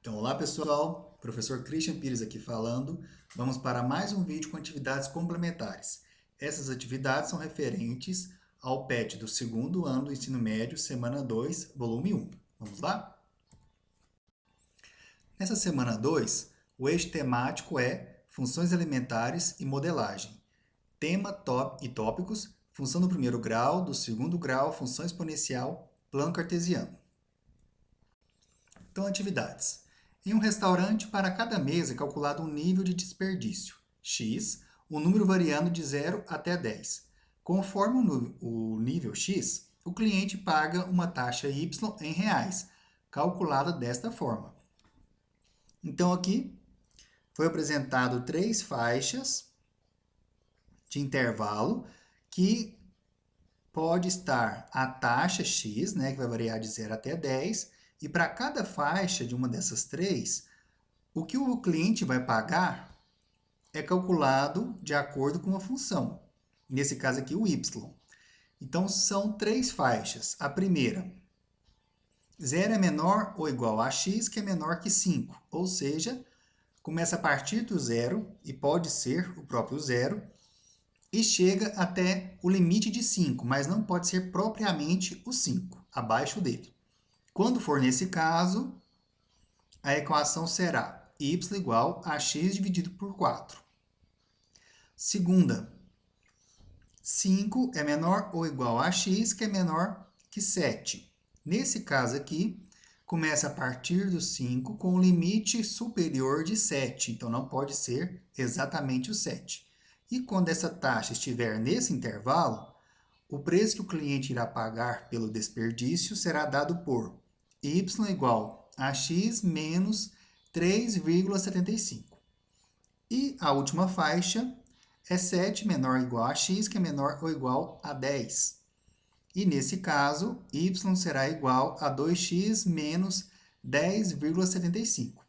Então, olá pessoal, professor Christian Pires aqui falando. Vamos para mais um vídeo com atividades complementares. Essas atividades são referentes ao PET do segundo ano do ensino médio, semana 2, volume 1. Vamos lá? Nessa semana 2, o eixo temático é funções elementares e modelagem. Tema e tópicos, função do primeiro grau, do segundo grau, função exponencial, plano cartesiano. Então, atividades. Em um restaurante, para cada mesa é calculado um nível de desperdício, x, o número variando de 0 até 10. Conforme o nível x, o cliente paga uma taxa y em reais, calculada desta forma. Então, aqui foi apresentado 3 faixas de intervalo que pode estar a taxa x, né, que vai variar de 0 até 10, e para cada faixa de uma dessas três, o que o cliente vai pagar é calculado de acordo com uma função. Nesse caso aqui, o y. Então, são 3 faixas. A primeira, 0 é menor ou igual a x, que é menor que 5. Ou seja, começa a partir do zero, e pode ser o próprio zero, e chega até o limite de 5, mas não pode ser propriamente o 5, abaixo dele. Quando for nesse caso, a equação será y igual a x dividido por 4. Segunda, 5 é menor ou igual a x, que é menor que 7. Nesse caso aqui, começa a partir do 5 com o limite superior de 7, então não pode ser exatamente o 7. E quando essa taxa estiver nesse intervalo, o preço que o cliente irá pagar pelo desperdício será dado por y igual a x menos 3,75. E a última faixa é 7 menor ou igual a x, que é menor ou igual a 10. E nesse caso, y será igual a 2x menos 10,75.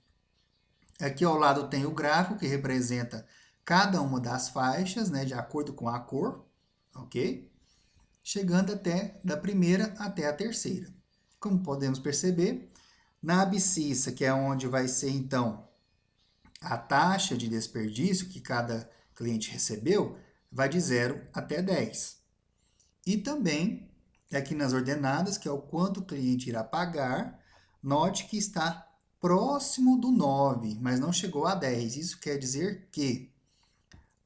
Aqui ao lado tem o gráfico que representa cada uma das faixas, né, de acordo com a cor, ok? Chegando até da primeira até a terceira. Como podemos perceber, na abscissa, que é onde vai ser, então, a taxa de desperdício que cada cliente recebeu, vai de 0 até 10. E também, aqui nas ordenadas, que é o quanto o cliente irá pagar, note que está próximo do 9, mas não chegou a 10. Isso quer dizer que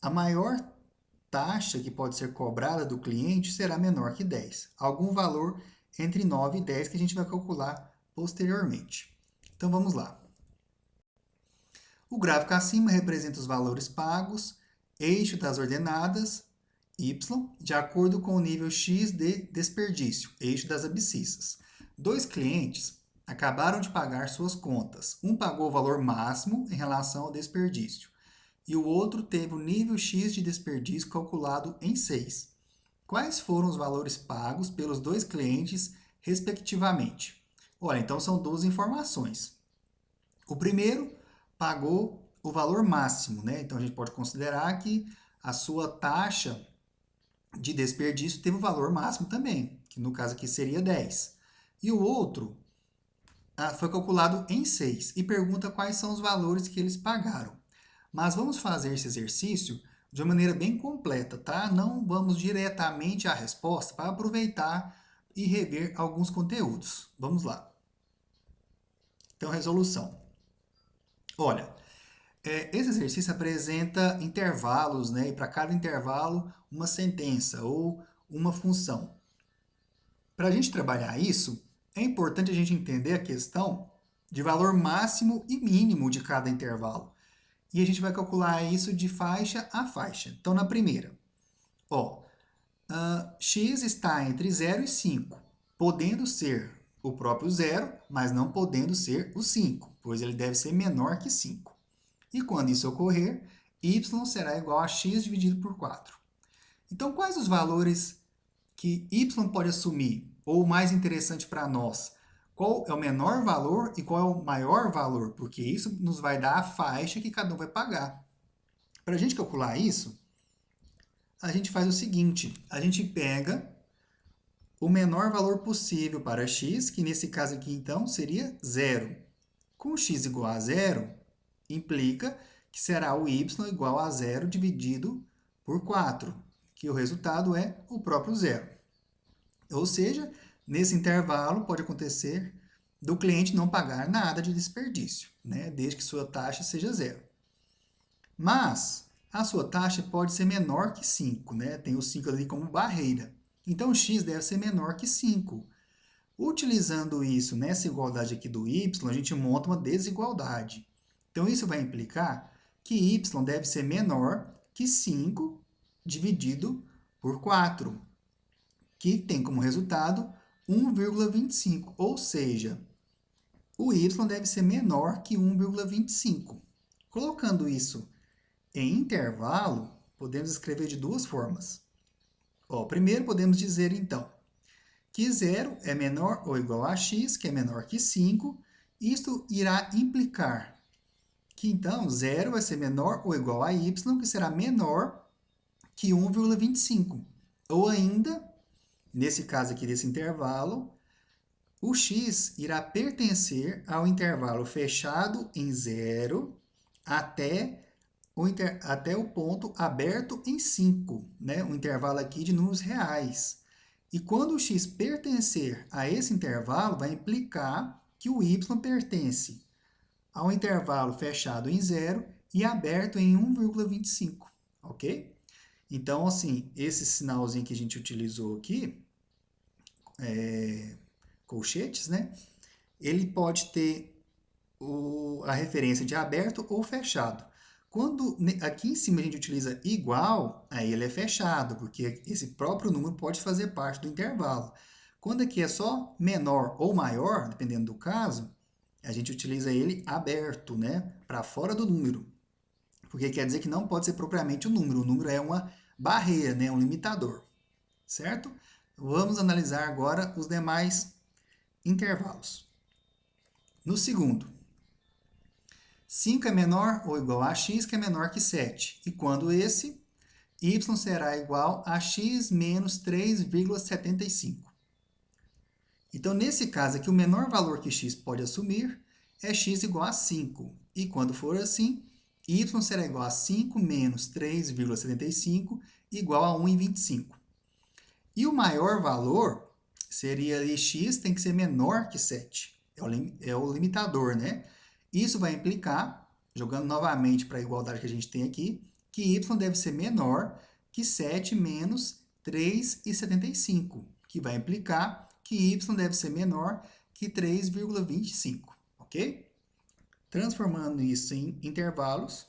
a maior taxa que pode ser cobrada do cliente será menor que 10. Algum valor entre 9 e 10 que a gente vai calcular posteriormente. Então, vamos lá. O gráfico acima representa os valores pagos, eixo das ordenadas, y, de acordo com o nível x de desperdício, eixo das abscissas. 2 clientes acabaram de pagar suas contas. Um pagou o valor máximo em relação ao desperdício, e o outro teve o nível x de desperdício calculado em 6. Quais foram os valores pagos pelos 2 clientes, respectivamente? Olha, então são 2 informações. O primeiro pagou o valor máximo, né? Então a gente pode considerar que a sua taxa de desperdício teve o valor máximo também, que no caso aqui seria 10. E o outro foi calculado em 6 e pergunta quais são os valores que eles pagaram. Mas vamos fazer esse exercício de uma maneira bem completa, tá? Não vamos diretamente à resposta para aproveitar e rever alguns conteúdos. Vamos lá. Então, resolução. Olha, esse exercício apresenta intervalos, né? E para cada intervalo, uma sentença ou uma função. Para a gente trabalhar isso, é importante a gente entender a questão de valor máximo e mínimo de cada intervalo. E a gente vai calcular isso de faixa a faixa. Então, na primeira, x está entre 0 e 5, podendo ser o próprio 0, mas não podendo ser o 5, pois ele deve ser menor que 5. E quando isso ocorrer, y será igual a x dividido por 4. Então, quais os valores que y pode assumir? Ou, mais interessante para nós, qual é o menor valor e qual é o maior valor? Porque isso nos vai dar a faixa que cada um vai pagar. Para a gente calcular isso, a gente faz o seguinte, a gente pega o menor valor possível para x, que nesse caso aqui, então, seria 0. Com x igual a zero, implica que será o y igual a zero dividido por 4, que o resultado é o próprio zero. Ou seja, nesse intervalo pode acontecer do cliente não pagar nada de desperdício, né? Desde que sua taxa seja zero. Mas a sua taxa pode ser menor que 5, né? Tem o 5 ali como barreira. Então, x deve ser menor que 5. Utilizando isso nessa igualdade aqui do y, a gente monta uma desigualdade. Então, isso vai implicar que y deve ser menor que 5 dividido por 4, que tem como resultado 1,25, ou seja, o y deve ser menor que 1,25. Colocando isso em intervalo, podemos escrever de duas formas. Primeiro, podemos dizer, então, que zero é menor ou igual a x, que é menor que 5. Isto irá implicar que, então, zero vai ser menor ou igual a y, que será menor que 1,25. Ou ainda, nesse caso aqui desse intervalo, o x irá pertencer ao intervalo fechado em zero até o ponto aberto em 5, né? Um intervalo aqui de números reais. E quando o x pertencer a esse intervalo, vai implicar que o y pertence ao intervalo fechado em zero e aberto em 1,25, ok? Então, assim, esse sinalzinho que a gente utilizou aqui, colchetes, né? Ele pode ter a referência de aberto ou fechado. Quando aqui em cima a gente utiliza igual, aí ele é fechado, porque esse próprio número pode fazer parte do intervalo. Quando aqui é só menor ou maior, dependendo do caso, a gente utiliza ele aberto, né? Para fora do número. Porque quer dizer que não pode ser propriamente um número. O número é uma barreira, né? Um limitador. Certo? Vamos analisar agora os demais intervalos. No segundo, 5 é menor ou igual a x, que é menor que 7. E quando esse, y será igual a x menos 3,75. Então, nesse caso aqui, o menor valor que x pode assumir é x igual a 5. E quando for assim, y será igual a 5 menos 3,75 igual a 1,25. E o maior valor seria x tem que ser menor que 7. É o limitador, né? Isso vai implicar, jogando novamente para a igualdade que a gente tem aqui, que y deve ser menor que 7 menos 3,75, que vai implicar que y deve ser menor que 3,25, ok? Transformando isso em intervalos.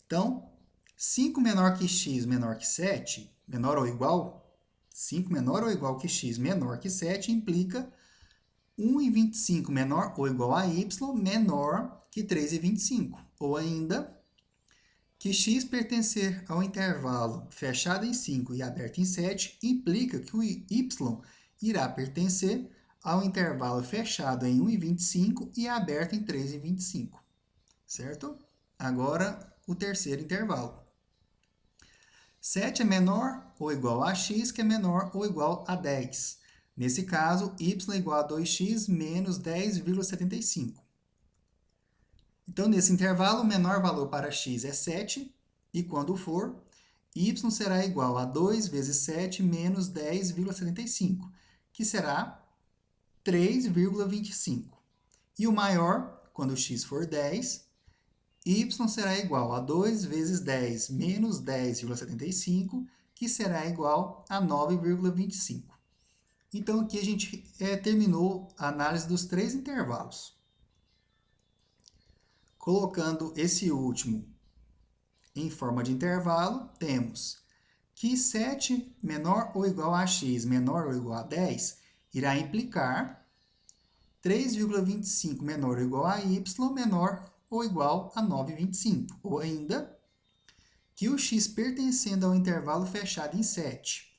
Então, 5 menor que x menor que 7, menor ou igual, 5 menor ou igual que x menor que 7 implica 1,25 menor ou igual a y menor que 3,25. Ou ainda, que x pertencer ao intervalo fechado em 5 e aberto em 7 implica que o y irá pertencer ao intervalo fechado em 1,25 e aberto em 3,25. Certo? Agora, o terceiro intervalo. 7 é menor ou igual a x, que é menor ou igual a 10. Nesse caso, y é igual a 2x menos 10,75. Então, nesse intervalo, o menor valor para x é 7, e quando for, y será igual a 2 vezes 7 menos 10,75, que será 3,25. E o maior, quando x for 10, y será igual a 2 vezes 10 menos 10,75, que será igual a 9,25. Então, aqui a gente terminou a análise dos três intervalos. Colocando esse último em forma de intervalo, temos que 7 menor ou igual a x menor ou igual a 10 irá implicar 3,25 menor ou igual a y menor ou igual a 9,25. Ou ainda, que o x pertencendo ao intervalo fechado em 7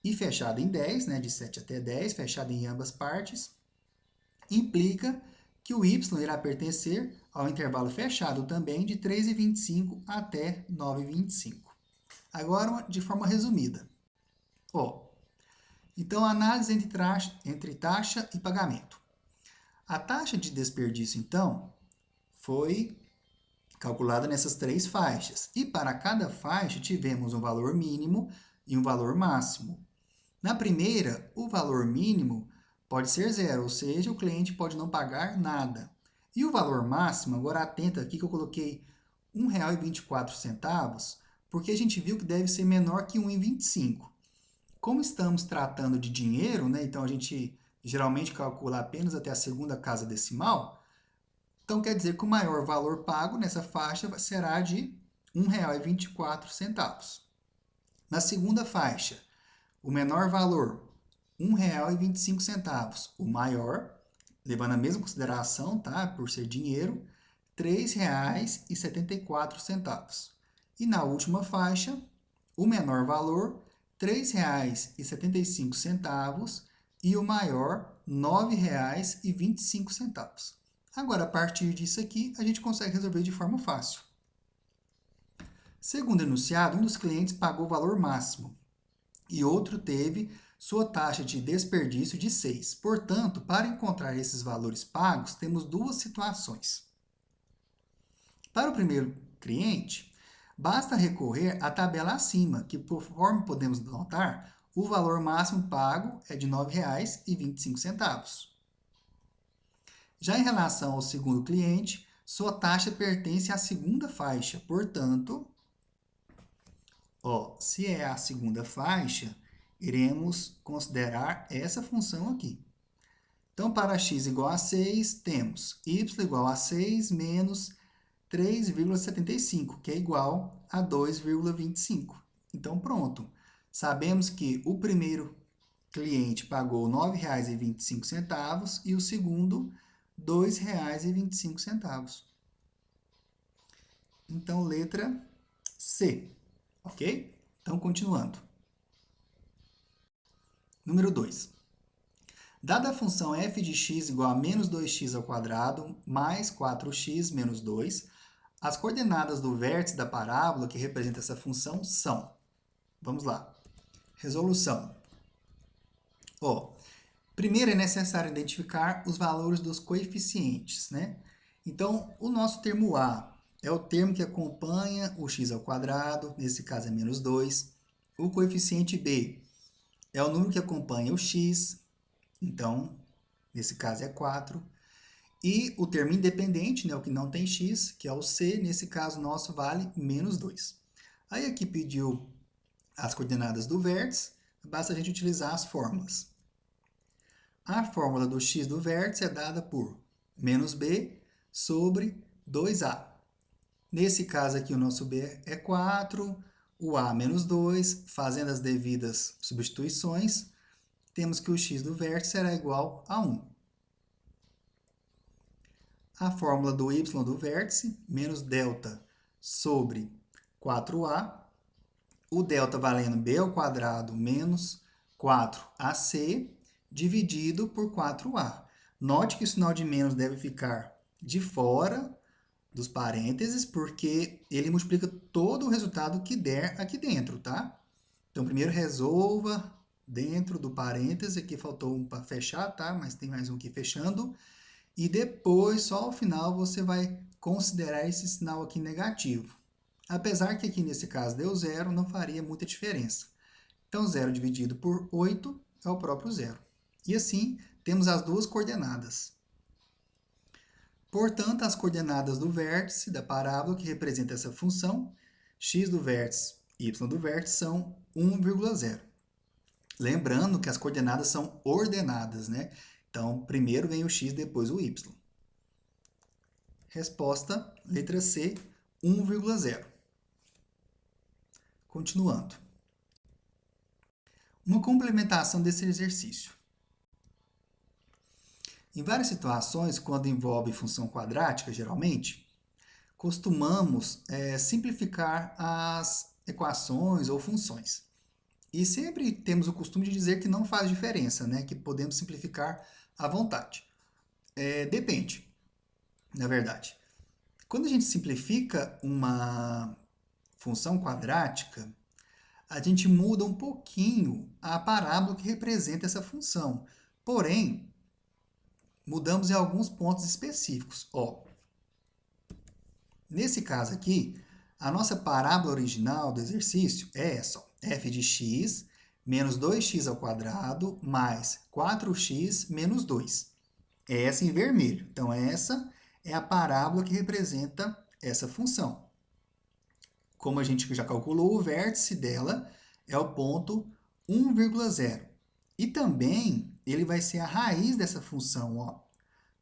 e fechado em 10, né, de 7 até 10, fechado em ambas partes, implica que o y irá pertencer ao intervalo fechado também de 3,25 até 9,25. Agora, de forma resumida. Então, a análise entre taxa e pagamento. A taxa de desperdício, então, foi calculada nessas três faixas. E para cada faixa, tivemos um valor mínimo e um valor máximo. Na primeira, o valor mínimo pode ser zero, ou seja, o cliente pode não pagar nada. E o valor máximo, agora atenta aqui que eu coloquei R$ 1,24, porque a gente viu que deve ser menor que R$ 1,25. Como estamos tratando de dinheiro, né, então a gente geralmente calcula apenas até a segunda casa decimal, então quer dizer que o maior valor pago nessa faixa será de R$ 1,24. Na segunda faixa, o menor valor, R$ 1,25. O maior, levando a mesma consideração, tá? Por ser dinheiro, R$ 3,74. E na última faixa, o menor valor, R$ 3,75 e o maior, R$ 9,25. Agora, a partir disso aqui, a gente consegue resolver de forma fácil. Segundo o enunciado, um dos clientes pagou o valor máximo e outro teve sua taxa de desperdício de 6. Portanto, para encontrar esses valores pagos, temos duas situações. Para o primeiro cliente, basta recorrer à tabela acima, que conforme podemos notar, o valor máximo pago é de R$ 9,25. Já em relação ao segundo cliente, sua taxa pertence à segunda faixa. Portanto, se é a segunda faixa, iremos considerar essa função aqui. Então, para x igual a 6, temos y igual a 6 menos 3,75, que é igual a 2,25. Então, pronto. Sabemos que o primeiro cliente pagou R$ 9,25 e o segundo R$ 2,25. Então, letra C. Ok? Então, continuando. Número 2. Dada a função f de x igual a menos 2x ao quadrado mais 4x menos 2, as coordenadas do vértice da parábola que representa essa função são... Vamos lá. Resolução. Primeiro é necessário identificar os valores dos coeficientes, né? Então, o nosso termo A é o termo que acompanha o x ao quadrado, nesse caso é menos 2. O coeficiente B é o número que acompanha o x, então, nesse caso é 4. E o termo independente, né, o que não tem x, que é o C, nesse caso nosso vale menos 2. Aí aqui pediu as coordenadas do vértice, basta a gente utilizar as fórmulas. A fórmula do x do vértice é dada por menos b sobre 2a. Nesse caso aqui o nosso b é 4, o a menos 2, fazendo as devidas substituições, temos que o x do vértice será igual a 1. A fórmula do y do vértice, menos delta sobre 4a, o delta valendo b ao quadrado menos 4ac, dividido por 4a. Note que o sinal de menos deve ficar de fora dos parênteses, porque ele multiplica todo o resultado que der aqui dentro, tá? Então, primeiro resolva dentro do parêntese, aqui faltou um para fechar, tá? Mas tem mais um aqui fechando. E depois, só ao final, você vai considerar esse sinal aqui negativo. Apesar que aqui nesse caso deu zero, não faria muita diferença. Então, 0 dividido por 8 é o próprio zero. E assim, temos as duas coordenadas. Portanto, as coordenadas do vértice da parábola que representa essa função, x do vértice e y do vértice, são 1,0. Lembrando que as coordenadas são ordenadas, né? Então, primeiro vem o x, depois o y. Resposta, letra C, 1,0. Continuando. Uma complementação desse exercício. Em várias situações, quando envolve função quadrática, geralmente, costumamos simplificar as equações ou funções. E sempre temos o costume de dizer que não faz diferença, né? Que podemos simplificar à vontade. Depende, na verdade. Quando a gente simplifica uma função quadrática, a gente muda um pouquinho a parábola que representa essa função. Porém, mudamos em alguns pontos específicos. Ó, nesse caso aqui, a nossa parábola original do exercício é essa, ó, f de x menos 2x ao quadrado mais 4x menos 2. É essa em vermelho. Então, essa é a parábola que representa essa função. Como a gente já calculou, o vértice dela é o ponto 1,0. E também ele vai ser a raiz dessa função. Ó.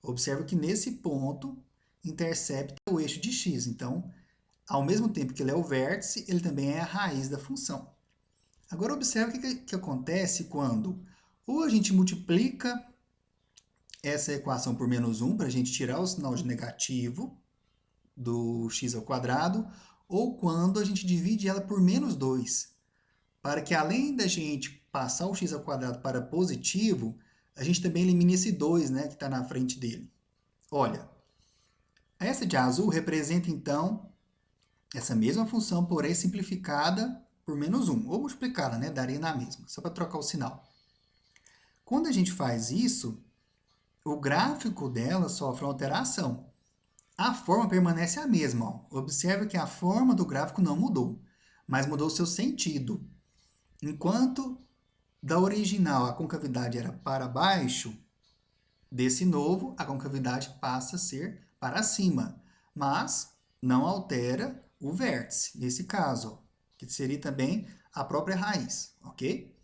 Observe que nesse ponto intercepta o eixo de x. Então, ao mesmo tempo que ele é o vértice, ele também é a raiz da função. Agora, observe o que acontece quando ou a gente multiplica essa equação por menos 1, para a gente tirar o sinal de negativo do x ao quadrado, ou quando a gente divide ela por menos 2, para que além da gente passar o x ao quadrado para positivo, a gente também elimine esse 2, né, que está na frente dele. Olha, essa de azul representa, então, essa mesma função, porém simplificada por menos 1, ou multiplicada, né, daria na mesma, só para trocar o sinal. Quando a gente faz isso, o gráfico dela sofre uma alteração. A forma permanece a mesma. Ó. Observe que a forma do gráfico não mudou, mas mudou seu sentido. Enquanto da original a concavidade era para baixo, desse novo a concavidade passa a ser para cima, mas não altera o vértice, nesse caso, ó, que seria também a própria raiz, ok?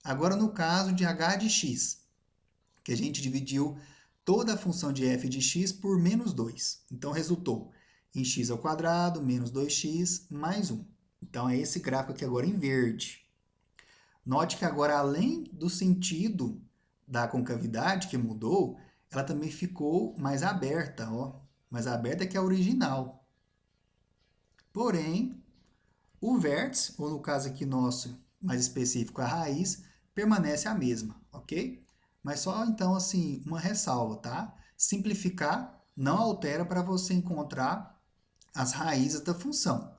Agora, no caso de h de x, que a gente dividiu toda a função de f de x por menos 2. Então, resultou em x ao quadrado menos 2x mais 1. Então, é esse gráfico aqui agora em verde. Note que agora, além do sentido da concavidade que mudou, ela também ficou mais aberta, ó, mais aberta que a original. Porém, o vértice, ou no caso aqui nosso, mais específico, a raiz, permanece a mesma, ok? Mas só, então, assim, uma ressalva, tá? Simplificar não altera para você encontrar as raízes da função,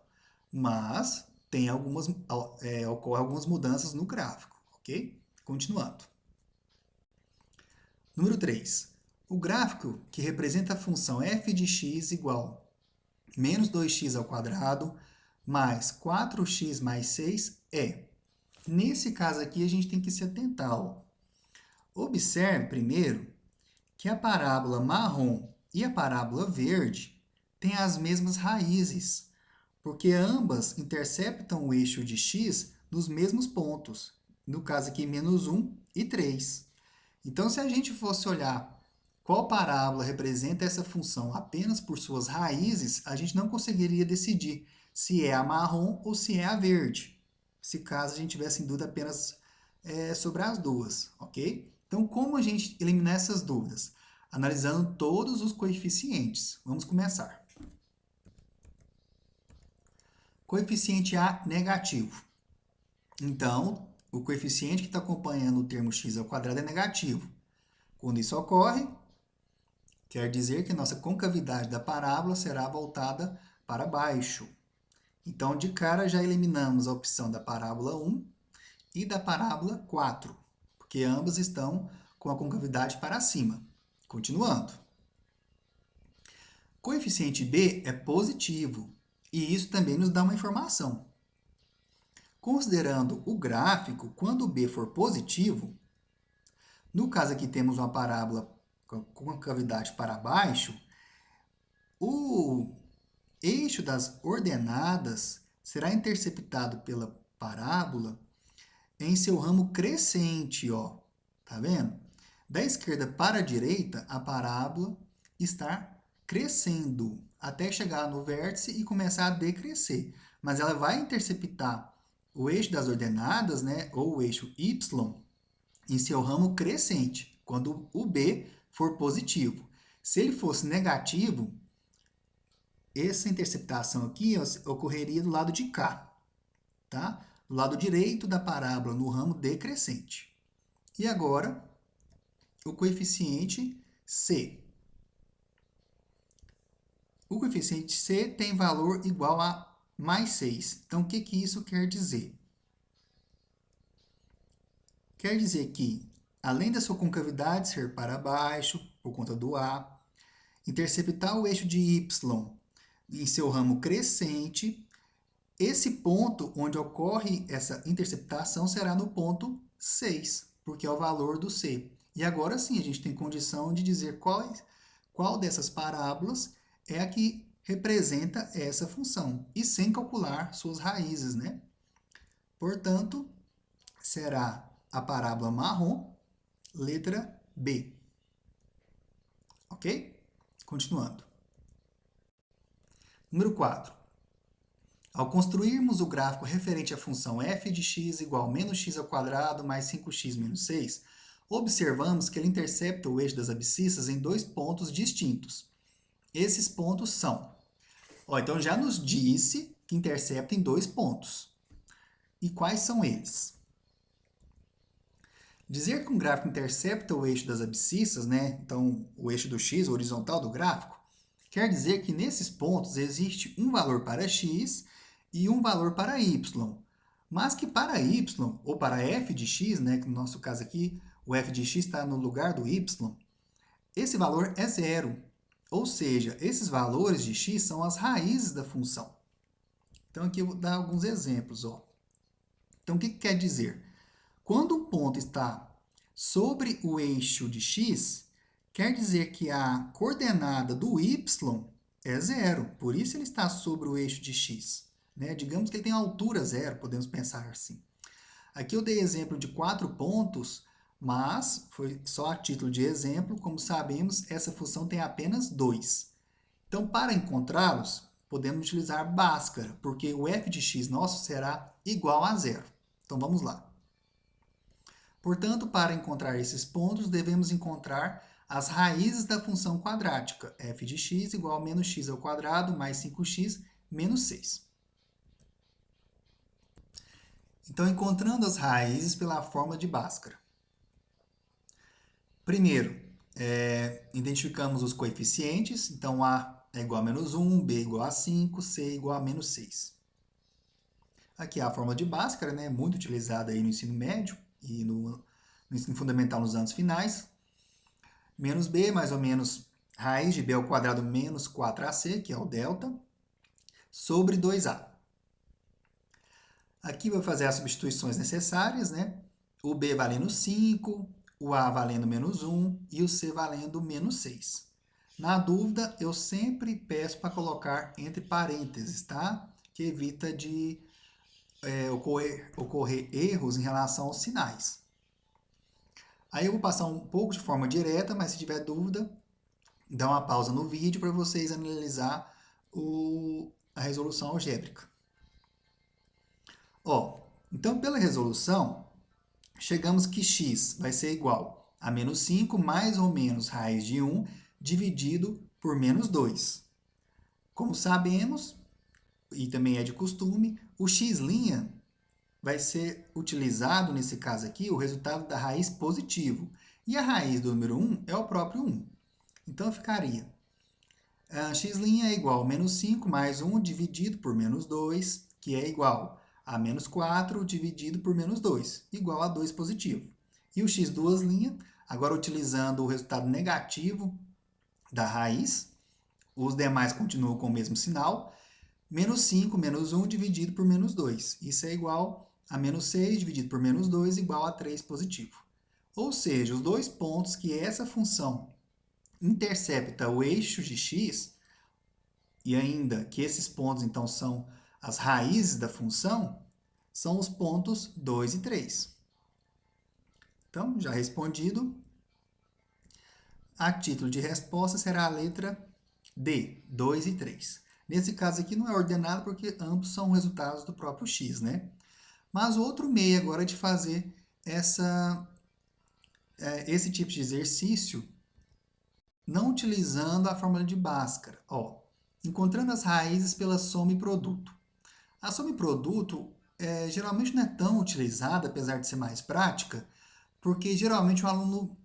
mas tem ocorre algumas mudanças no gráfico, ok? Continuando. Número 3. O gráfico que representa a função f de x igual menos 2x ao quadrado mais 4x mais 6 é. Nesse caso aqui, a gente tem que se atentar. Ó. Observe primeiro que a parábola marrom e a parábola verde têm as mesmas raízes, porque ambas interceptam o eixo de x nos mesmos pontos, no caso aqui, menos 1 e 3. Então, se a gente fosse olhar qual parábola representa essa função apenas por suas raízes, a gente não conseguiria decidir se é a marrom ou se é a verde, se caso a gente tivesse em dúvida apenas sobre as duas, ok? Então, como a gente eliminar essas dúvidas? Analisando todos os coeficientes. Vamos começar. Coeficiente A negativo. Então, o coeficiente que está acompanhando o termo x ao quadrado é negativo. Quando isso ocorre, quer dizer que a nossa concavidade da parábola será voltada para baixo. Então, de cara, já eliminamos a opção da parábola 1 e da parábola 4, porque ambas estão com a concavidade para cima. Continuando. Coeficiente B é positivo, e isso também nos dá uma informação. Considerando o gráfico, quando B for positivo, no caso aqui temos uma parábola com concavidade para baixo, o eixo das ordenadas será interceptado pela parábola em seu ramo crescente, ó. Tá vendo? Da esquerda para a direita, a parábola está crescendo até chegar no vértice e começar a decrescer. Mas ela vai interceptar o eixo das ordenadas, né, ou o eixo y, em seu ramo crescente, quando o B for positivo. Se ele fosse negativo, essa interceptação aqui ocorreria do lado de cá, tá? Do lado direito da parábola, no ramo decrescente. E agora, o coeficiente C. O coeficiente C tem valor igual a mais 6. Então, o que isso quer dizer? Quer dizer que, além da sua concavidade ser para baixo, por conta do A. Interceptar o eixo de Y em seu ramo crescente. Esse ponto onde ocorre essa interceptação será no ponto 6, porque é o valor do C. E agora sim, a gente tem condição de dizer qual dessas parábolas é a que representa essa função, e sem calcular suas raízes, né? Portanto, será a parábola marrom, letra B. Ok? Continuando. Número 4. Ao construirmos o gráfico referente à função f de x igual a menos x ao quadrado mais 5x menos 6, observamos que ele intercepta o eixo das abscissas em dois pontos distintos. Esses pontos são... então já nos disse que intercepta em dois pontos. E quais são eles? Dizer que um gráfico intercepta o eixo das abscissas, né? Então o eixo do x, o horizontal do gráfico, quer dizer que nesses pontos existe um valor para x e um valor para y, mas que para y, ou para f de x, né, que no nosso caso aqui, o f de x está no lugar do y, esse valor é zero. Ou seja, esses valores de x são as raízes da função. Então aqui eu vou dar alguns exemplos. Então o que quer dizer? Quando um ponto está sobre o eixo de x, quer dizer que a coordenada do y é zero, por isso ele está sobre o eixo de x. Né? Digamos que ele tem altura zero, podemos pensar assim. Aqui eu dei exemplo de 4 pontos, mas foi só a título de exemplo. Como sabemos, essa função tem apenas 2. Então, para encontrá-los, podemos utilizar Bhaskara, porque o f de x nosso será igual a zero. Então, vamos lá. Portanto, para encontrar esses pontos, devemos encontrar as raízes da função quadrática, f de x igual a menos x ao quadrado mais 5x menos 6. Então, encontrando as raízes pela fórmula de Bhaskara. Primeiro, identificamos os coeficientes. Então, A é igual a menos 1, B é igual a 5, C é igual a menos 6. Aqui é a fórmula de Bhaskara, né? Muito utilizada aí no ensino médio e no ensino fundamental nos anos finais. Menos B, mais ou menos raiz de B ao quadrado menos 4AC, que é o delta, sobre 2A. Aqui vou fazer as substituições necessárias, né? O B valendo 5, o A valendo menos 1 e o C valendo menos 6. Na dúvida, eu sempre peço para colocar entre parênteses, tá? Que evita de ocorrer erros em relação aos sinais. Aí eu vou passar um pouco de forma direta, mas se tiver dúvida, dá uma pausa no vídeo para vocês analisar a resolução algébrica. Então pela resolução, chegamos que x vai ser igual a menos 5 mais ou menos raiz de 1 dividido por menos 2. Como sabemos, e também é de costume, o x' vai ser utilizado, nesse caso aqui, o resultado da raiz positivo. E a raiz do número 1 é o próprio 1. Então, ficaria x' é igual a menos 5 mais 1 dividido por menos 2, que é igual a menos 4 dividido por menos 2, igual a 2 positivo. E o x duas linhas, agora utilizando o resultado negativo da raiz, os demais continuam com o mesmo sinal, menos 5 menos 1 dividido por menos 2. Isso é igual a menos 6 dividido por menos 2 igual a 3 positivo. Ou seja, os dois pontos que essa função intercepta o eixo de x, e ainda que esses pontos, então, são as raízes da função, são os pontos 2 e 3. Então, já respondido, a título de resposta será a letra D, 2 e 3. Nesse caso aqui não é ordenado porque ambos são resultados do próprio x, né? Mas o outro meio agora é de fazer esse tipo de exercício não utilizando a fórmula de Bhaskara. Encontrando as raízes pela soma e produto. A soma e produto geralmente não é tão utilizada, apesar de ser mais prática, porque geralmente o aluno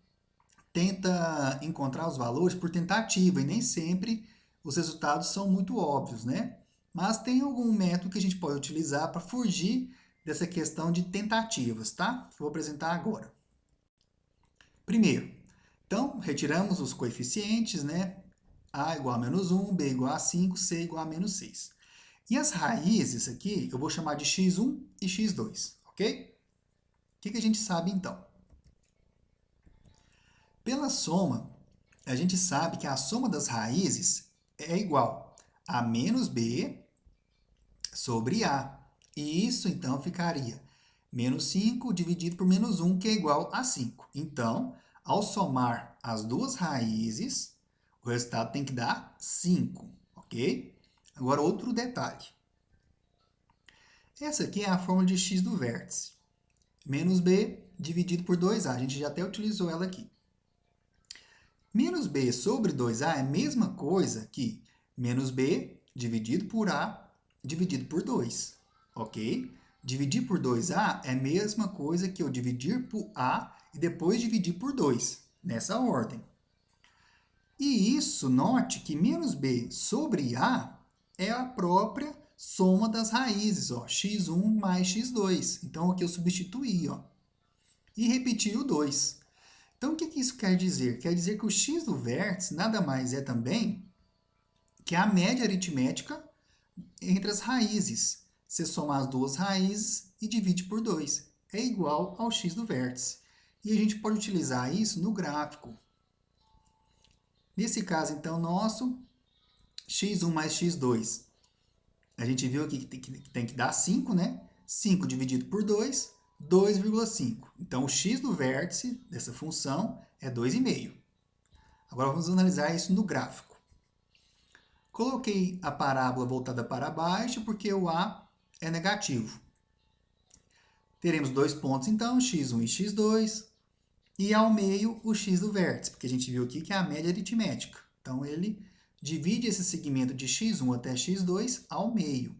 tenta encontrar os valores por tentativa e nem sempre os resultados são muito óbvios, né? Mas tem algum método que a gente pode utilizar para fugir dessa questão de tentativas, tá? Que eu vou apresentar agora. Primeiro, Então, retiramos os coeficientes, né? A igual a menos 1, B igual a 5, C igual a menos 6. E as raízes aqui, eu vou chamar de x1 e x2, ok? O que a gente sabe, então? Pela soma, a gente sabe que a soma das raízes é igual a menos B sobre A. E isso, então, ficaria menos 5 dividido por menos 1, que é igual a 5. Então, ao somar as duas raízes, o resultado tem que dar 5, ok? Agora, outro detalhe. Essa aqui é a fórmula de x do vértice. Menos b dividido por 2a. A gente já até utilizou ela aqui. Menos b sobre 2a é a mesma coisa que menos b dividido por a dividido por 2, ok? Dividir por 2a é a mesma coisa que eu dividir por a e depois dividir por 2, nessa ordem. E isso, note que menos b sobre a é a própria soma das raízes, ó, x1 mais x2. Então, aqui eu substituí, ó, e repeti o 2. Então, o que isso quer dizer? Quer dizer que o x do vértice nada mais é também que a média aritmética entre as raízes. Você soma as duas raízes e divide por 2. É igual ao x do vértice. E a gente pode utilizar isso no gráfico. Nesse caso, então, nosso, x1 mais x2. A gente viu aqui que tem que dar 5, né? 5 dividido por 2, 2,5. Então, o x do vértice dessa função é 2,5. Agora, vamos analisar isso no gráfico. Coloquei a parábola voltada para baixo, porque o a é negativo. Teremos dois pontos, então, x1 e x2, e ao meio o x do vértice, porque a gente viu aqui que é a média aritmética. Então, ele divide esse segmento de x1 até x2 ao meio.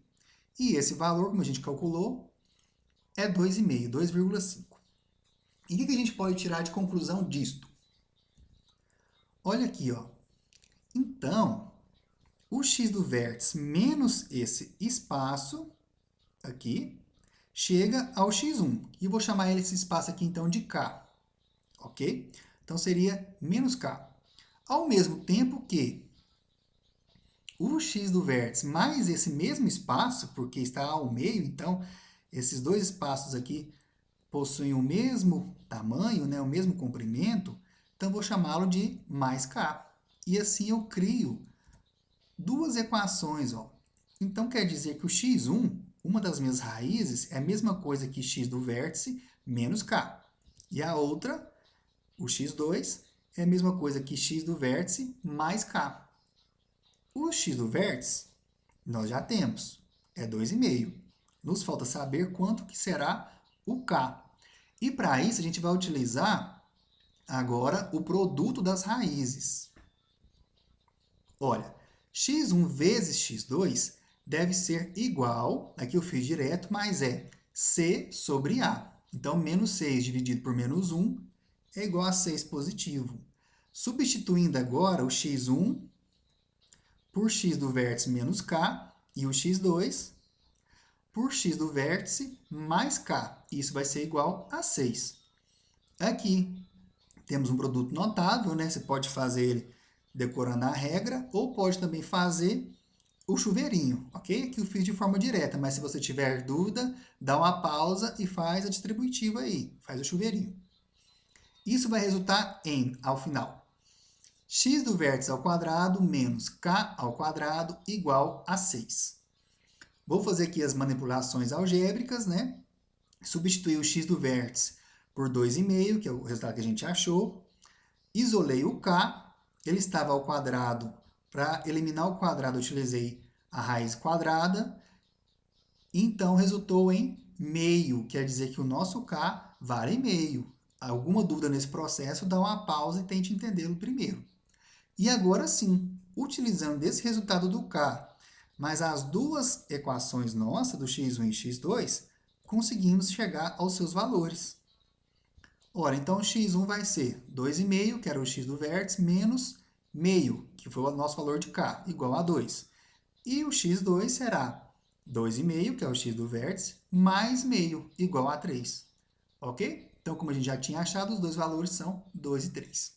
E esse valor, como a gente calculou, é 2,5, 2,5. E o que a gente pode tirar de conclusão disto? Olha aqui, ó. Então, o x do vértice menos esse espaço aqui chega ao x1. E vou chamar esse espaço aqui, então, de k. Ok? Então, seria menos k. Ao mesmo tempo que o x do vértice mais esse mesmo espaço, porque está ao meio, então, esses dois espaços aqui possuem o mesmo tamanho, né, o mesmo comprimento, então vou chamá-lo de mais k. E assim eu crio duas equações. Ó. Então quer dizer que o x1, uma das minhas raízes, é a mesma coisa que x do vértice menos k. E a outra, o x2, é a mesma coisa que x do vértice mais k. O x do vértice, nós já temos, é 2,5. Nos falta saber quanto que será o k. E para isso, a gente vai utilizar agora o produto das raízes. Olha, x1 vezes x2 deve ser igual, aqui eu fiz direto, mas é c sobre a. Então, menos 6 dividido por menos 1 é igual a 6 positivo. Substituindo agora o x1 por x do vértice menos k e o x2 por x do vértice mais k. Isso vai ser igual a 6. Aqui temos um produto notável, né? Você pode fazer ele decorando a regra ou pode também fazer o chuveirinho, ok? Aqui eu fiz de forma direta, mas se você tiver dúvida, dá uma pausa e faz a distributiva aí, faz o chuveirinho. Isso vai resultar em, ao final, x do vértice ao quadrado menos k ao quadrado igual a 6. Vou fazer aqui as manipulações algébricas, né? Substituir o x do vértice por 2,5, que é o resultado que a gente achou. Isolei o k, ele estava ao quadrado. Para eliminar o quadrado, eu utilizei a raiz quadrada. Então, resultou em meio, quer dizer que o nosso k vale meio. Alguma dúvida nesse processo, dá uma pausa e tente entendê-lo primeiro. E agora sim, utilizando esse resultado do k, mais as duas equações nossas, do x1 e x2, conseguimos chegar aos seus valores. Ora, então, x1 vai ser 2,5, que era o x do vértice, menos meio, que foi o nosso valor de k, igual a 2. E o x2 será 2,5, que é o x do vértice, mais meio, igual a 3. Ok? Então, como a gente já tinha achado, os dois valores são 2 e 3.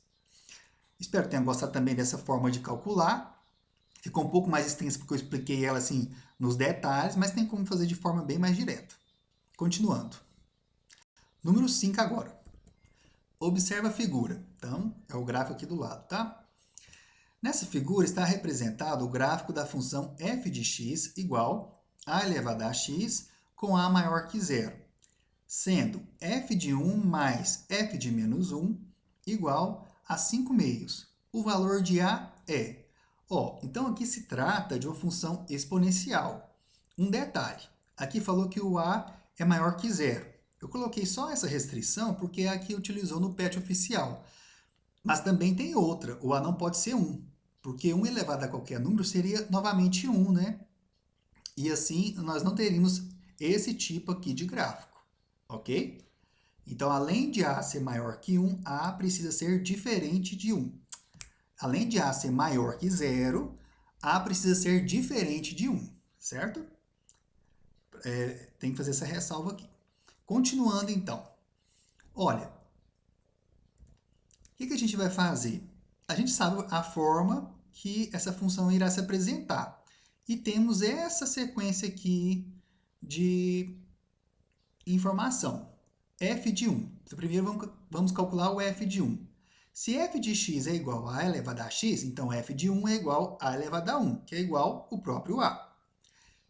Espero que tenham gostado também dessa forma de calcular. Ficou um pouco mais extensa porque eu expliquei ela assim nos detalhes, mas tem como fazer de forma bem mais direta. Continuando. Número 5 agora. Observa a figura. Então, é o gráfico aqui do lado, tá? Nessa figura está representado o gráfico da função f de x igual a elevado a x com a maior que zero, sendo f de 1 mais f de menos 1 igual a 5 meios. O valor de a é... então aqui se trata de uma função exponencial. Um detalhe, aqui falou que o a é maior que zero. Eu coloquei só essa restrição porque aqui utilizou no PET oficial. Mas também tem outra, o a não pode ser 1, porque 1 elevado a qualquer número seria novamente 1, né? E assim nós não teríamos esse tipo aqui de gráfico, ok? Então, além de a ser maior que 1, a precisa ser diferente de 1. Além de a ser maior que 0, a precisa ser diferente de 1, certo? Tem que fazer essa ressalva aqui. Continuando, então. Olha, o que a gente vai fazer? A gente sabe a forma que essa função irá se apresentar. E temos essa sequência aqui de informação. f de 1. Então, primeiro vamos calcular o f de 1. Se f de x é igual a elevado a x, então f de 1 é igual a elevado a 1, que é igual o próprio a.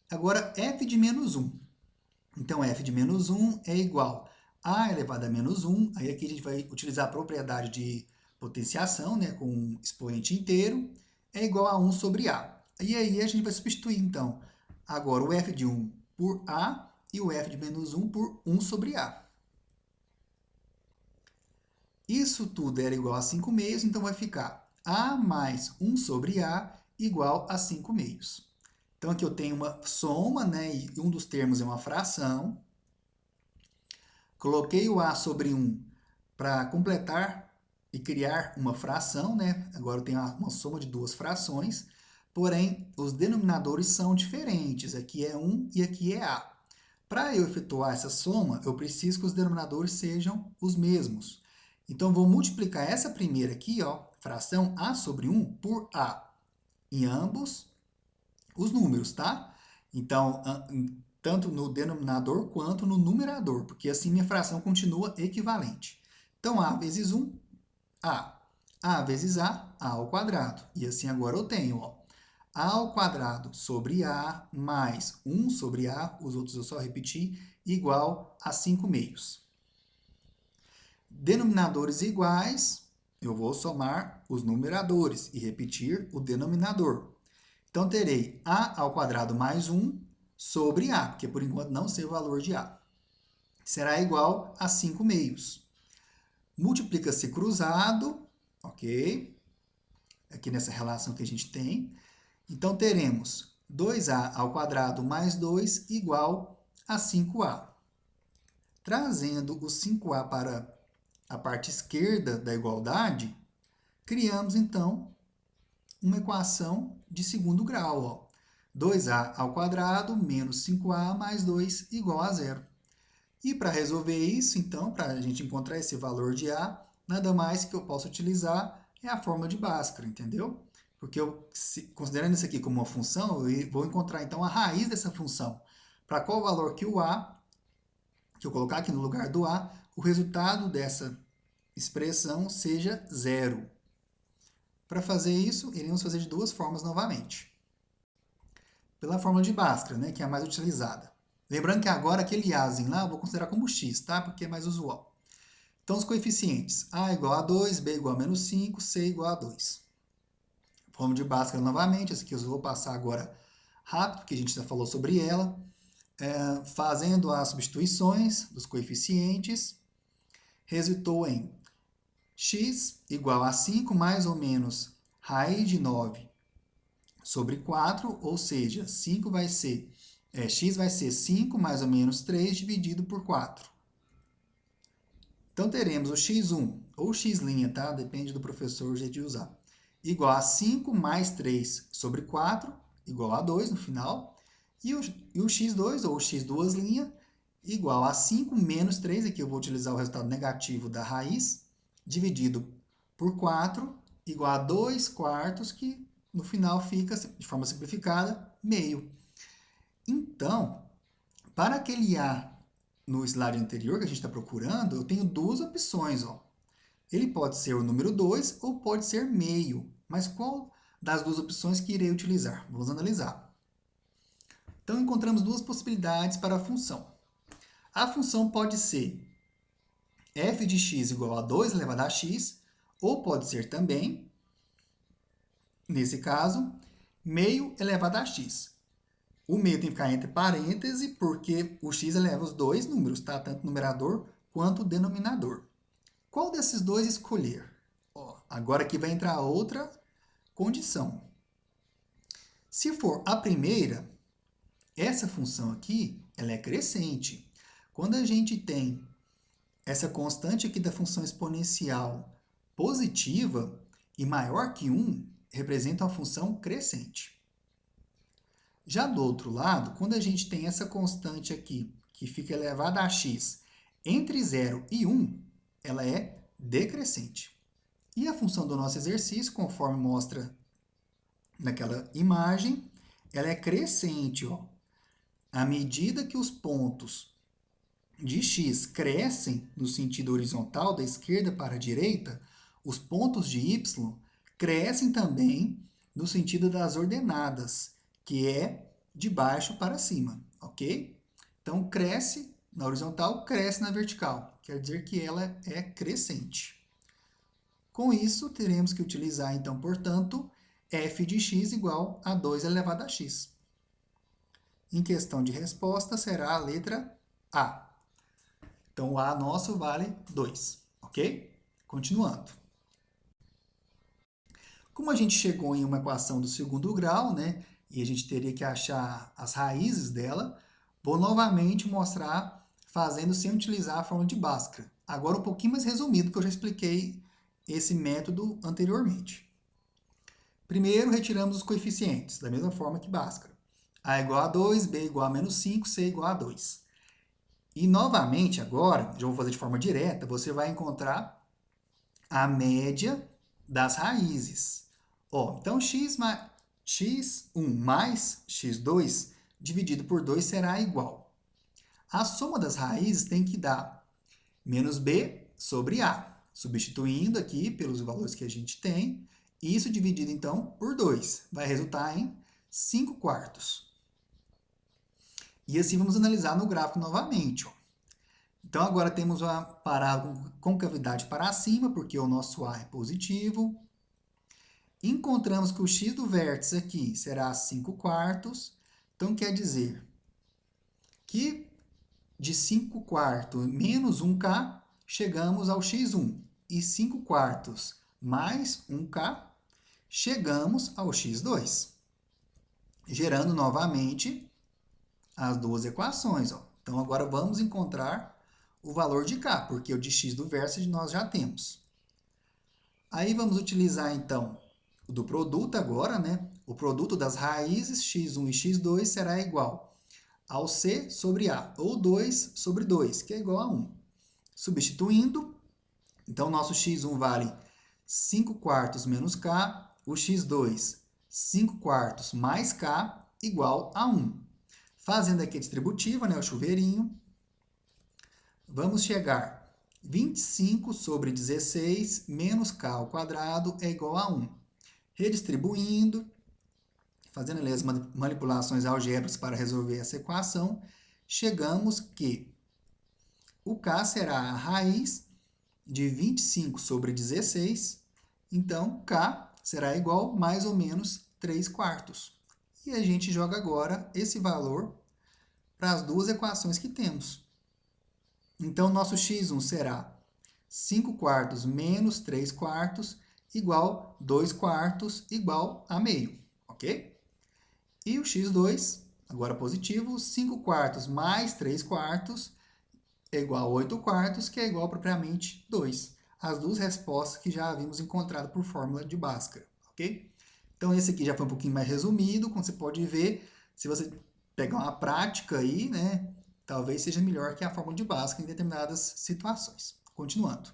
Agora, f de menos 1. Então, f de menos 1 é igual a elevado a menos 1. Aí aqui a gente vai utilizar a propriedade de potenciação, né, com um expoente inteiro, é igual a 1 sobre a. E aí a gente vai substituir, então, agora o f de 1 por a e o f de menos 1 por 1 sobre a. Isso tudo era igual a 5 meios, então vai ficar a mais 1 sobre a igual a 5 meios. Então, aqui eu tenho uma soma, né, e um dos termos é uma fração. Coloquei o a sobre 1 para completar e criar uma fração, né? Agora eu tenho uma soma de duas frações, porém, os denominadores são diferentes. Aqui é 1 e aqui é a. Para eu efetuar essa soma, eu preciso que os denominadores sejam os mesmos. Então, vou multiplicar essa primeira aqui, ó, fração a sobre 1 por a, em ambos os números, tá? Então, tanto no denominador quanto no numerador, porque assim minha fração continua equivalente. Então, a vezes 1, a vezes a ao quadrado. E assim agora eu tenho, ó, a ao quadrado sobre a mais 1 sobre a, os outros eu só repeti, igual a 5 meios. Denominadores iguais, eu vou somar os numeradores e repetir o denominador. Então, terei a ao quadrado mais 1 sobre a, porque por enquanto não sei o valor de a. Será igual a 5 meios. Multiplica-se cruzado, ok? Aqui nessa relação que a gente tem. Então, teremos 2a ao quadrado mais 2 igual a 5a. Trazendo o 5a para a parte esquerda da igualdade, criamos, então, uma equação de segundo grau. Ó. 2a ao quadrado menos 5a mais 2 igual a zero. E para resolver isso, então, para a gente encontrar esse valor de a, nada mais que eu posso utilizar é a fórmula de Bhaskara, entendeu? Porque considerando isso aqui como uma função, eu vou encontrar, então, a raiz dessa função. Para qual valor que o a, que eu colocar aqui no lugar do a, o resultado dessa expressão seja zero. Para fazer isso, iremos fazer de duas formas novamente. Pela fórmula de Bhaskara, né, que é a mais utilizada. Lembrando que agora aquele azinho lá eu vou considerar como x, tá? Porque é mais usual. Então, os coeficientes. A igual a 2, B igual a menos 5, C igual a 2. Fórmula de Bhaskara novamente, essa aqui eu vou passar agora rápido, porque a gente já falou sobre ela. Fazendo as substituições dos coeficientes, resultou em x igual a 5 mais ou menos raiz de 9 sobre 4, ou seja, 5 vai ser, x vai ser 5 mais ou menos 3 dividido por 4. Então, teremos o x1, ou x', tá? Depende do professor o jeito de usar. Igual a 5 mais 3 sobre 4, igual a 2 no final. E o x2, ou x', igual a 5 menos 3, aqui eu vou utilizar o resultado negativo da raiz, dividido por 4, igual a 2 quartos, que no final fica, de forma simplificada, meio. Então, para aquele A no slide anterior que a gente está procurando, eu tenho duas opções. Ó. Ele pode ser o número 2 ou pode ser meio. Mas qual das duas opções que irei utilizar? Vamos analisar. Então, encontramos duas possibilidades para a função. A função pode ser f de x igual a 2 elevado a x, ou pode ser também, nesse caso, meio elevado a x. O meio tem que ficar entre parênteses, porque o x eleva os dois números, tá? Tanto o numerador quanto o denominador. Qual desses dois escolher? Ó, agora aqui vai entrar outra condição. Se for a primeira, essa função aqui, ela é crescente. Quando a gente tem essa constante aqui da função exponencial positiva e maior que 1, representa uma função crescente. Já do outro lado, quando a gente tem essa constante aqui, que fica elevada a x, entre 0 e 1, ela é decrescente. E a função do nosso exercício, conforme mostra naquela imagem, ela é crescente. Ó. À medida que os pontos de x crescem no sentido horizontal, da esquerda para a direita, os pontos de y crescem também no sentido das ordenadas, que é de baixo para cima, ok? Então, cresce na horizontal, cresce na vertical. Quer dizer que ela é crescente. Com isso, teremos que utilizar, então, portanto, f de x igual a 2 elevado a x. Em questão de resposta, será a letra A. Então, o A nosso vale 2, ok? Continuando. Como a gente chegou em uma equação do segundo grau, né, e a gente teria que achar as raízes dela, vou novamente mostrar fazendo sem utilizar a fórmula de Bhaskara. Agora um pouquinho mais resumido, que eu já expliquei esse método anteriormente. Primeiro, retiramos os coeficientes, da mesma forma que Bhaskara. A igual a 2, B igual a menos 5, C igual a 2. E, novamente, agora, já vou fazer de forma direta, você vai encontrar a média das raízes. Ó, então, x1 mais x2 dividido por 2 será igual. A soma das raízes tem que dar menos b sobre a, substituindo aqui pelos valores que a gente tem, isso dividido, então, por 2. Vai resultar em 5 quartos. E assim vamos analisar no gráfico novamente. Ó. Então, agora temos uma parada com cavidade para cima, porque o nosso A é positivo. Encontramos que o x do vértice aqui será 5 quartos. Então, quer dizer que de 5 quartos menos 1k, chegamos ao x1. E 5 quartos mais 1k, chegamos ao x2. Gerando novamente as duas equações. Ó. Então, agora vamos encontrar o valor de k, porque o de x do vértice nós já temos. Aí vamos utilizar, então, o do produto agora, né? O produto das raízes x1 e x2 será igual ao c sobre a, ou 2 sobre 2, que é igual a 1. Substituindo, então, nosso x1 vale 5 quartos menos k, o x2, 5 quartos mais k, igual a 1. Fazendo aqui a distributiva, né, o chuveirinho, vamos chegar 25 sobre 16 menos k ao quadrado é igual a 1. Redistribuindo, fazendo ali as manipulações algébricas para resolver essa equação, chegamos que o k será a raiz de 25 sobre 16, então k será igual mais ou menos 3 quartos. E a gente joga agora esse valor para as duas equações que temos. Então, nosso x1 será 5 quartos menos 3 quartos igual 2 quartos igual a meio, ok? E o x2, agora positivo, 5 quartos mais 3 quartos é igual a 8 quartos, que é igual propriamente 2. As duas respostas que já havíamos encontrado por fórmula de Bhaskara, ok? Então, esse aqui já foi um pouquinho mais resumido, como você pode ver, se você pegar uma prática aí, né, talvez seja melhor que a fórmula de Bhaskara em determinadas situações. Continuando.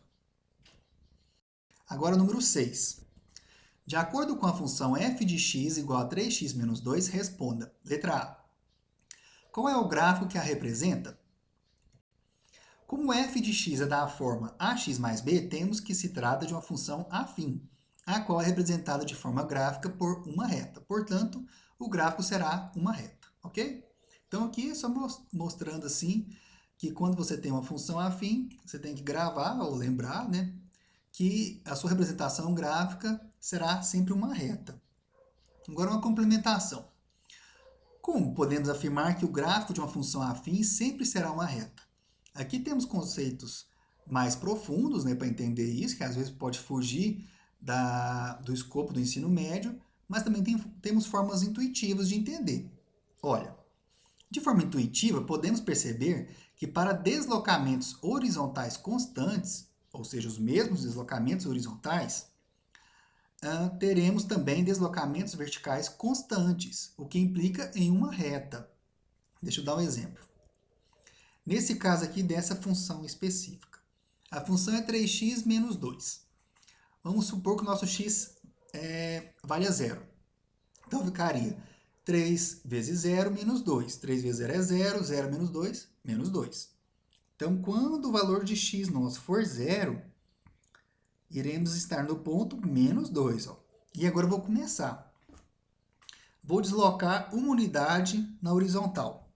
Agora, número 6. De acordo com a função f de x igual a 3x menos 2, responda. Letra A. Qual é o gráfico que a representa? Como f de x é da forma ax mais b, temos que se trata de uma função afim, a qual é representada de forma gráfica por uma reta. Portanto, o gráfico será uma reta, ok? Então, aqui é só mostrando assim que quando você tem uma função afim, você tem que gravar ou lembrar, né, que a sua representação gráfica será sempre uma reta. Agora, uma complementação. Como podemos afirmar que o gráfico de uma função afim sempre será uma reta? Aqui temos conceitos mais profundos, né, para entender isso, que às vezes pode fugir do escopo do ensino médio, mas também temos formas intuitivas de entender. Olha, de forma intuitiva, podemos perceber que para deslocamentos horizontais constantes, ou seja, os mesmos deslocamentos horizontais, teremos também deslocamentos verticais constantes, o que implica em uma reta. Deixa eu dar um exemplo. Nesse caso aqui, dessa função específica. A função é 3x menos 2. Vamos supor que o nosso x vale a zero. Então, ficaria 3 vezes 0 menos 2. 3 vezes 0 é 0, 0 menos 2, menos 2. Então, quando o valor de x nosso for zero, iremos estar no ponto menos 2. Ó. E agora eu vou começar. Vou deslocar uma unidade na horizontal.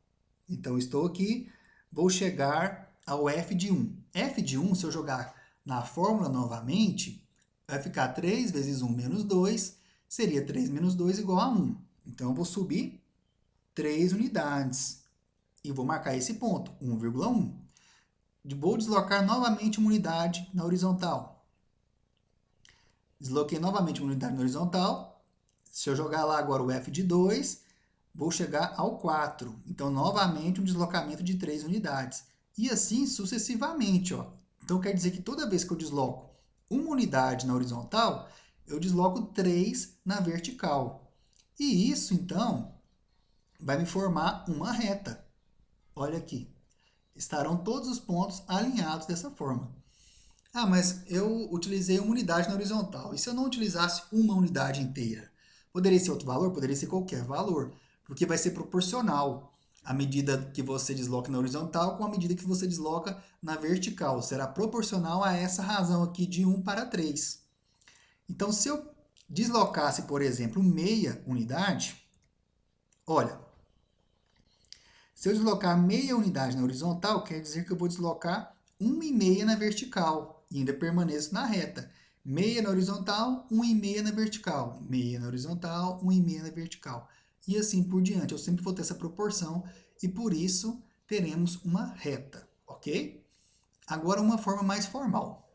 Então, estou aqui, vou chegar ao f de 1. f de 1, se eu jogar na fórmula novamente, vai ficar 3 vezes 1 menos 2, seria 3 menos 2 igual a 1. Então, eu vou subir 3 unidades e vou marcar esse ponto, 1,1. Vou deslocar novamente uma unidade na horizontal. Desloquei novamente uma unidade na horizontal. Se eu jogar lá agora o f de 2, vou chegar ao 4. Então, novamente, um deslocamento de 3 unidades. E assim sucessivamente. Ó. Então, quer dizer que toda vez que eu desloco uma unidade na horizontal, eu desloco 3 na vertical. E isso, então, vai me formar uma reta. Olha aqui. Estarão todos os pontos alinhados dessa forma. Ah, mas eu utilizei uma unidade na horizontal. E se eu não utilizasse uma unidade inteira? Poderia ser outro valor? Poderia ser qualquer valor, porque vai ser proporcional à medida que você desloca na horizontal com a medida que você desloca na vertical. Será proporcional a essa razão aqui de 1 para 3. Então, se eu deslocasse, por exemplo, meia unidade, olha, se eu deslocar meia unidade na horizontal, quer dizer que eu vou deslocar 1,5 na vertical e ainda permaneço na reta. Meia na horizontal, 1,5 na vertical. Meia na horizontal, 1,5 na vertical. E assim por diante. Eu sempre vou ter essa proporção e por isso teremos uma reta, ok? Agora uma forma mais formal.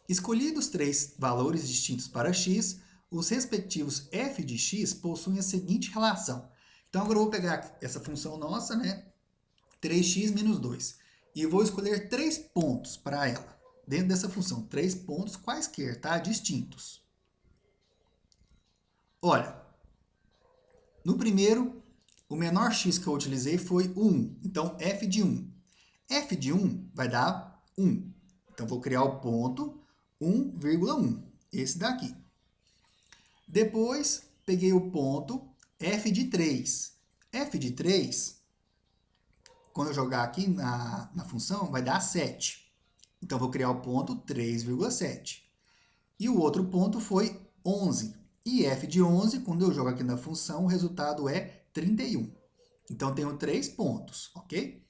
Escolhidos 3 valores distintos para x, os respectivos f de x possuem a seguinte relação. Então, agora eu vou pegar essa função nossa, né? 3x menos 2. E vou escolher 3 pontos para ela. Dentro dessa função, 3 pontos quaisquer, tá? Distintos. Olha, no primeiro, o menor x que eu utilizei foi 1. Então, f de 1. f de 1 vai dar 1. Então, vou criar o ponto 1,1. Esse daqui. Depois, peguei o ponto f de 3. f de 3, quando eu jogar aqui na função, vai dar 7. Então, vou criar o ponto 3,7. E o outro ponto foi 11. E f de 11, quando eu jogo aqui na função, o resultado é 31. Então, tenho 3 pontos, ok?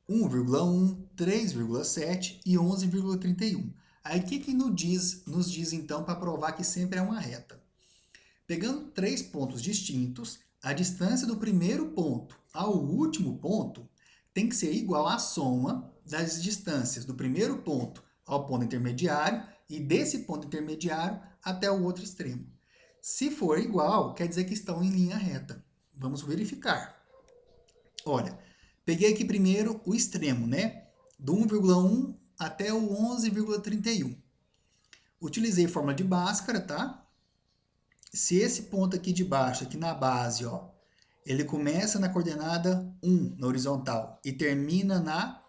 1,1, 3,7 e 11,31. Aí, o que nos diz então, para provar que sempre é uma reta? Pegando 3 pontos distintos, a distância do primeiro ponto ao último ponto tem que ser igual à soma das distâncias do primeiro ponto ao ponto intermediário e desse ponto intermediário até o outro extremo. Se for igual, quer dizer que estão em linha reta. Vamos verificar. Olha, peguei aqui primeiro o extremo, né? Do 1,1 até o 11,31. Utilizei fórmula de Bhaskara, tá? Se esse ponto aqui de baixo, aqui na base, ó, ele começa na coordenada 1, na horizontal, e termina na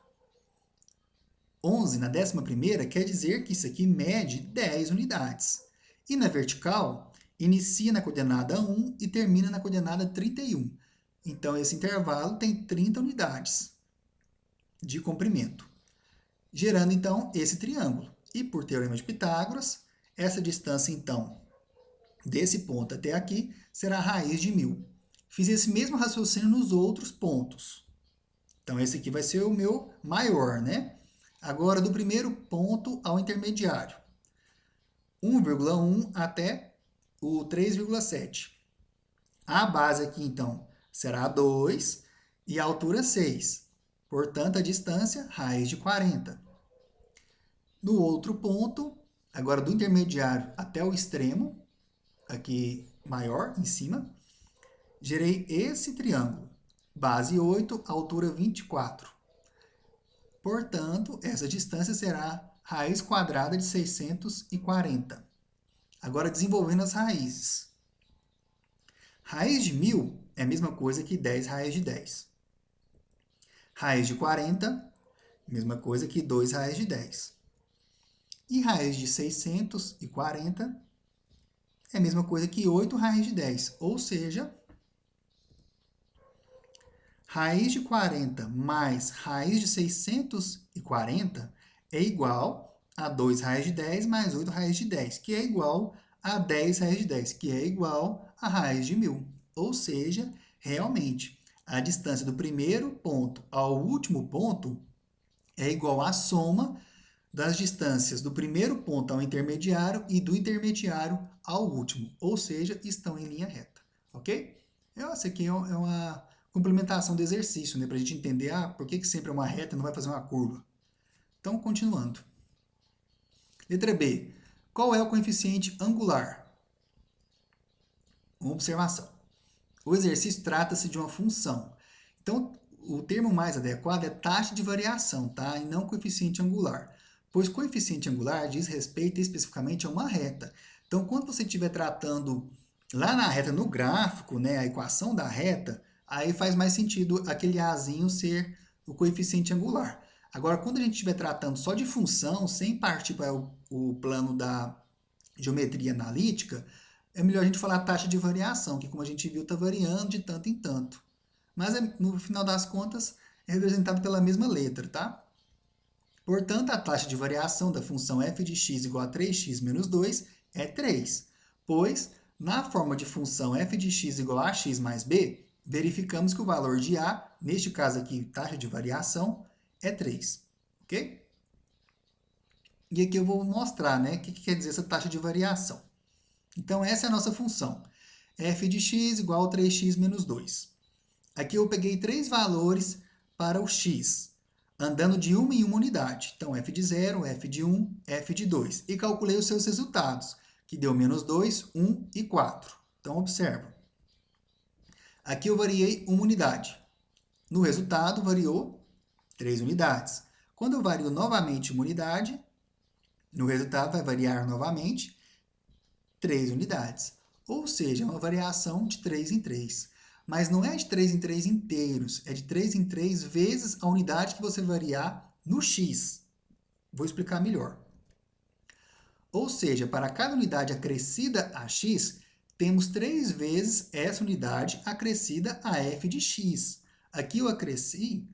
11, na 11ª, quer dizer que isso aqui mede 10 unidades. E na vertical, inicia na coordenada 1 e termina na coordenada 31. Então, esse intervalo tem 30 unidades de comprimento, gerando, então, esse triângulo. E por teorema de Pitágoras, essa distância, então, desse ponto até aqui, será a raiz de 1000. Fiz esse mesmo raciocínio nos outros pontos. Então, esse aqui vai ser o meu maior, né? Agora, do primeiro ponto ao intermediário. 1,1 até o 3,7. A base aqui, então, será 2 e a altura 6. Portanto, a distância, raiz de 40. No outro ponto, agora do intermediário até o extremo, aqui maior, em cima, gerei esse triângulo. Base 8, altura 24. Portanto, essa distância será raiz quadrada de 640. Agora, desenvolvendo as raízes. Raiz de 1000 é a mesma coisa que 10 raiz de 10. Raiz de 40, mesma coisa que 2 raiz de 10. E raiz de 640 é a mesma coisa que 8 raiz de 10. Ou seja, raiz de 40 mais raiz de 640 é igual a 2 raiz de 10 mais 8 raiz de 10, que é igual a 10 raiz de 10, que é igual a raiz de 1000. Ou seja, realmente, a distância do primeiro ponto ao último ponto é igual à soma das distâncias do primeiro ponto ao intermediário e do intermediário ao último. Ou seja, estão em linha reta. Ok? Essa aqui é uma complementação do exercício, né? Para a gente entender por que sempre é uma reta e não vai fazer uma curva. Então, continuando. Letra B. Qual é o coeficiente angular? Uma observação. O exercício trata-se de uma função. Então, o termo mais adequado é taxa de variação, tá? E não coeficiente angular. Pois coeficiente angular diz respeito especificamente a uma reta. Então, quando você estiver tratando lá na reta, no gráfico, né, a equação da reta, aí faz mais sentido aquele azinho ser o coeficiente angular. Agora, quando a gente estiver tratando só de função, sem partir para o plano da geometria analítica, é melhor a gente falar taxa de variação, que como a gente viu, está variando de tanto em tanto. Mas, no final das contas, é representado pela mesma letra, tá? Portanto, a taxa de variação da função f de x igual a 3x menos 2 é 3, pois, na forma de função f de x igual a x mais b, verificamos que o valor de a, neste caso aqui, taxa de variação, é 3, ok? E aqui eu vou mostrar, né, o que quer dizer essa taxa de variação. Então, essa é a nossa função, f de x igual a 3x menos 2. Aqui eu peguei 3 valores para o x, andando de uma em uma unidade. Então, f de 0, f de 1, f de 2. E calculei os seus resultados, que deu menos 2, 1 e 4. Então, observa. Aqui eu variei uma unidade. No resultado, variou 3 unidades. Quando eu vario novamente uma unidade, no resultado vai variar novamente 3 unidades. Ou seja, é uma variação de 3 em 3. Mas não é de 3 em 3 inteiros, é de 3 em 3 vezes a unidade que você variar no x. Vou explicar melhor. Ou seja, para cada unidade acrescida a x, temos 3 vezes essa unidade acrescida a f de x. Aqui eu acresci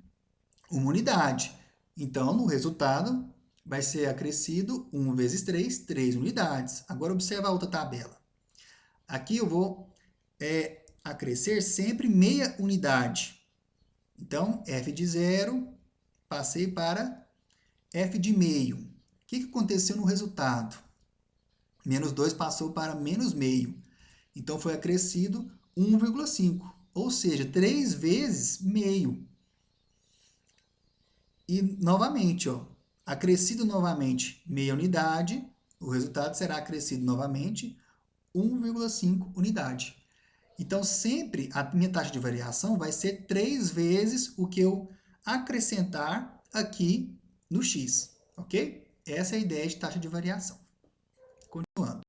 uma unidade. Então, no resultado, vai ser acrescido 1 vezes 3, 3 unidades. Agora, observa a outra tabela. Aqui eu vou acrescer sempre meia unidade. Então, f de 0, passei para f de meio. O que aconteceu no resultado? Menos 2 passou para menos meio. Então, foi acrescido 1,5, ou seja, 3 vezes meio. E, novamente, acrescido novamente meia unidade, o resultado será acrescido novamente 1,5 unidade. Então, sempre a minha taxa de variação vai ser 3 vezes o que eu acrescentar aqui no x, ok? Essa é a ideia de taxa de variação. Continuando.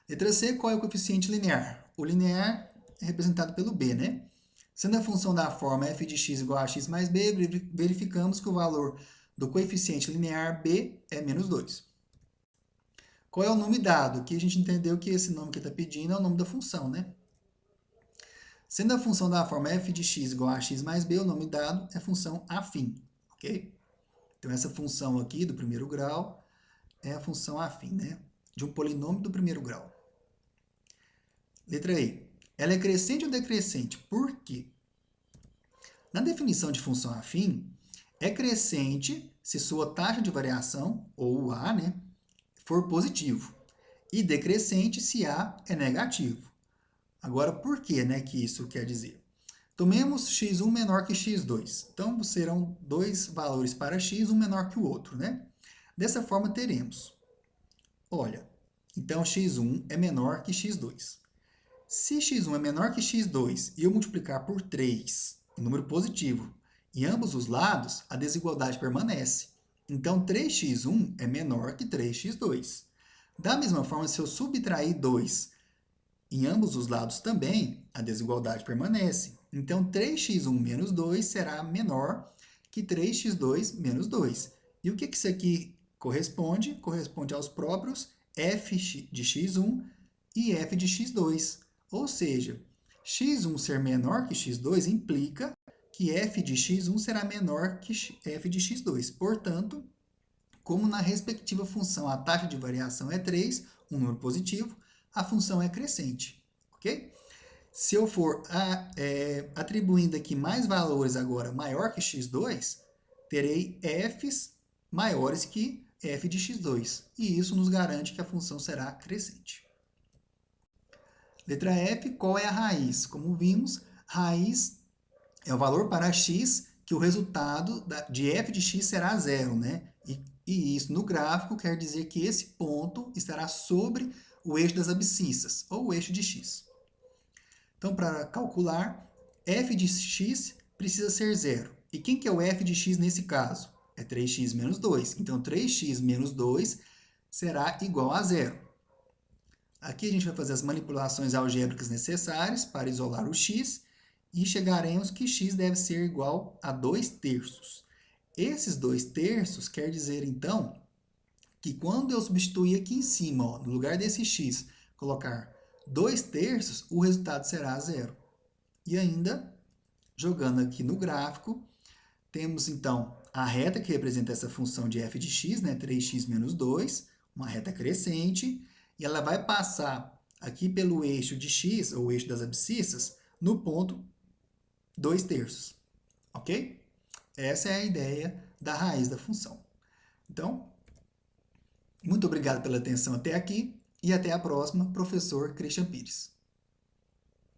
Letra C, qual é o coeficiente linear? O linear é representado pelo b, né? Sendo a função da forma f de x igual a x mais b, verificamos que o valor do coeficiente linear b é menos 2. Qual é o nome dado? Aqui a gente entendeu que esse nome que está pedindo é o nome da função, né? Sendo a função da forma f de x igual a x mais b, o nome dado é função afim, ok? Então, essa função aqui do primeiro grau é a função afim, né? De um polinômio do primeiro grau. Letra E. Ela é crescente ou decrescente? Por quê? Na definição de função afim, é crescente se sua taxa de variação, ou o A, né, for positivo. E decrescente se A é negativo. Agora, por que, né, que isso quer dizer? Tomemos x1 menor que x2. Então, serão dois valores para x, um menor que o outro, né? Dessa forma, teremos, olha, então x1 é menor que x2. Se x1 é menor que x2 e eu multiplicar por 3, um número positivo, em ambos os lados, a desigualdade permanece. Então, 3x1 é menor que 3x2. Da mesma forma, se eu subtrair 2 em ambos os lados também, a desigualdade permanece. Então, 3x1 menos 2 será menor que 3x2 menos 2. E o que isso aqui corresponde? Corresponde aos próprios f de x1 e f de x2. Ou seja, x1 ser menor que x2 implica que f de x1 será menor que f de x2. Portanto, como na respectiva função a taxa de variação é 3, um número positivo, a função é crescente, ok? Se eu for atribuindo aqui mais valores agora maior que x2, terei f's maiores que f de x2, e isso nos garante que a função será crescente. Letra F, qual é a raiz? Como vimos, raiz é o valor para x que o resultado de f de x será zero, né? E isso no gráfico quer dizer que esse ponto estará sobre o eixo das abscissas, ou o eixo de x. Então, para calcular, f de x precisa ser zero. E quem que é o f de x nesse caso? É 3x menos 2. Então, 3x menos 2 será igual a zero. Aqui a gente vai fazer as manipulações algébricas necessárias para isolar o x e chegaremos que x deve ser igual a 2/3. Esses 2/3 quer dizer, então, que quando eu substituir aqui em cima, ó, no lugar desse x, colocar 2/3, o resultado será zero. E ainda, jogando aqui no gráfico, temos, então, a reta que representa essa função de f de x, né, 3x menos 2, uma reta crescente, e ela vai passar aqui pelo eixo de x, ou eixo das abscissas, no ponto 2/3, ok? Essa é a ideia da raiz da função. Então, muito obrigado pela atenção até aqui e até a próxima, professor Christian Pires.